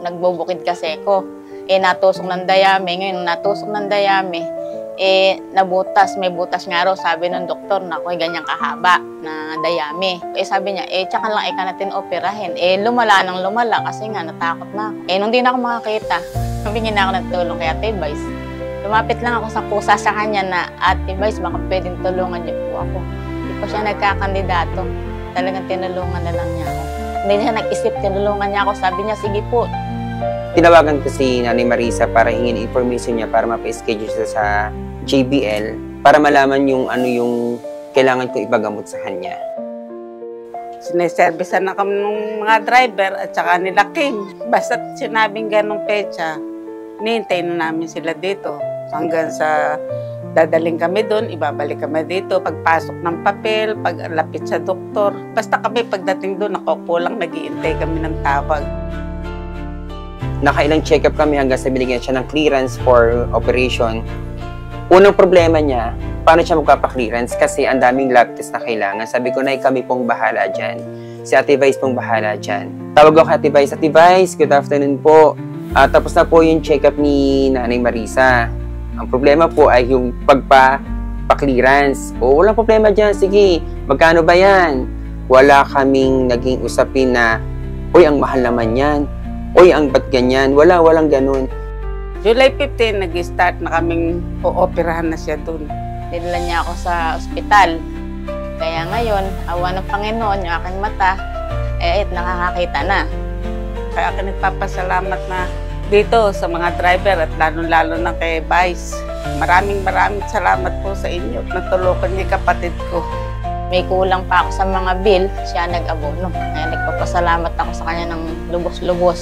nagbubukid kasi ko. Natusok ng dayami. Ngayon, natusok ng dayami, nabutas. May butas nga raw, sabi ng doktor, na ako'y ganyang kahaba na dayami. Sabi niya, tsaka lang ika natin operahin. Lumala nang lumala kasi nga natakot na ako. Nung di na ako makakita, humingi na ako ng tulong kay Ate Vice. Lumapit lang ako sa kusa sa kanya na, Ate Vice, baka pwedeng tulungan niyo po ako. Hindi pa siya nagkakandidato. Talagang tinulungan na lang niya ako. Hindi siya nag-isip, tinulungan niya ako. Sabi niya, sige po. Tinawagan ko si Nanay Marisa para hingin information niya para mapa-schedule siya sa JBL para malaman yung ano yung kailangan ko ipagamot sa kanya. Sineservisan na kami ng mga driver at saka nila King. Basta sinabing ganong pecha, nihintay na namin sila dito. Hanggang sa dadaling kami doon, ibabalik kami dito. Pagpasok ng papel, paglapit sa doktor. Basta kami pagdating doon, nakukulang, nag-iintay kami ng tawag. Nakailang check-up kami hanggang sa binigyan siya ng clearance for operation. Unang problema niya, paano siya magpapa-clearance? Kasi ang daming lab test na kailangan. Sabi ko, Nay, kami pong bahala dyan. Si Ate Vice pong bahala dyan. Tawag ako kay Ate Vice, Ate Vice, good afternoon po. Tapos na po yung check-up ni Nanay Marisa. Ang problema po ay yung pagpa-clearance. O, walang problema dyan. Sige, magkano ba yan? Wala kaming naging usapin na, uy, ang mahal naman yan. Uy, ang ba't ganyan? Walang ganun. July 15, nag-start na kaming po-operahan na siya doon. Dinala niya ako sa ospital. Kaya ngayon, awa ng Panginoon, yung aking mata, nakakakita na. Kaya ako nagpapasalamat na dito sa mga driver at lalo-lalo na kay Vice. Maraming salamat po sa inyo. Natulungan niyo kapatid ko. May kulang pa ako sa mga bill, siya nag-abono. Kaya nagpapasalamat ako sa kanya ng lubos-lubos.